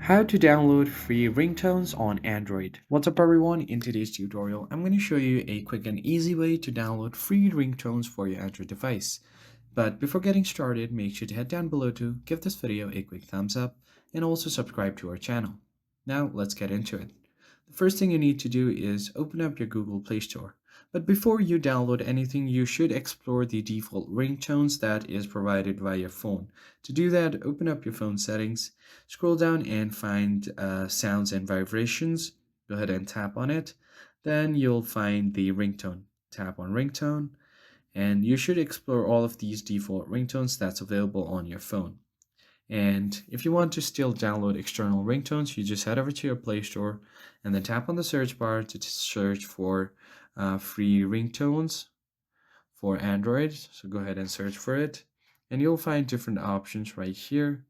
How to download free ringtones on Android. What's up everyone? In today's tutorial, I'm going to show you a quick and easy way to download free ringtones for your Android device. But before getting started, make sure to head down below to give this video a quick thumbs up and also subscribe to our channel. Now let's get into it. The first thing you need to do is open up your Google Play Store. But before you download anything, you should explore the default ringtones that is provided via your phone. To do that, open up your phone settings, scroll down and find sounds and vibrations. Go ahead and tap on it. Then you'll find the ringtone. Tap on ringtone and you should explore all of these default ringtones that's available on your phone. And if you want to still download external ringtones, you just head over to your Play Store and then tap on the search bar to search for free ringtones for Android. So go ahead and search for it, and you'll find different options right here.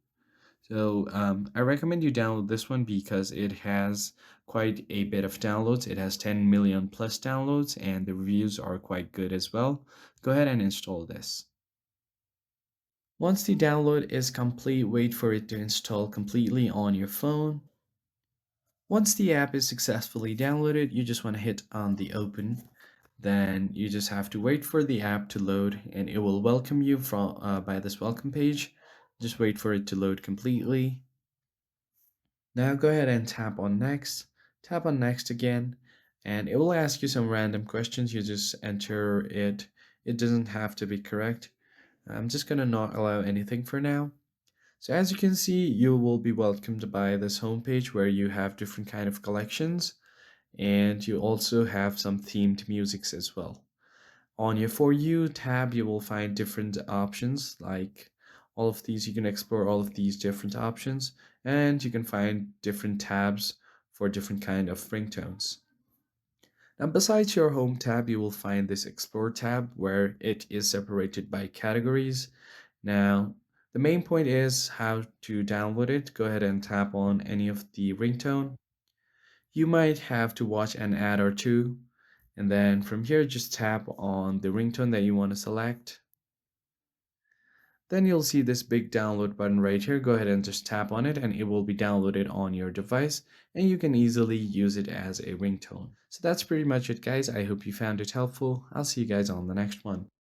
So I recommend you download this one because it has quite a bit of downloads. It has 10 million plus downloads and the reviews are quite good as well. Go ahead and install this. Once the download is complete, wait for it to install completely on your phone. Once the app is successfully downloaded, you just want to hit on the open. Then you just have to wait for the app to load and it will welcome you by this welcome page. Just wait for it to load completely. Now go ahead and tap on next. Tap on next again and it will ask you some random questions. You just enter it. It doesn't have to be correct. I'm just gonna not allow anything for now. So as you can see, you will be welcomed by this homepage where you have different kind of collections and you also have some themed musics as well. On your For You tab, you will find different options like all of these. You can explore all of these different options and you can find different tabs for different kind of ringtones. Now, besides your home tab, you will find this explore tab where it is separated by categories. Now, the main point is how to download it. Go ahead and tap on any of the ringtone. You might have to watch an ad or two, and then from here, just tap on the ringtone that you want to select. Then you'll see this big download button right here. Go ahead and just tap on it and it will be downloaded on your device and you can easily use it as a ringtone. So that's pretty much it guys. I hope you found it helpful. I'll see you guys on the next one.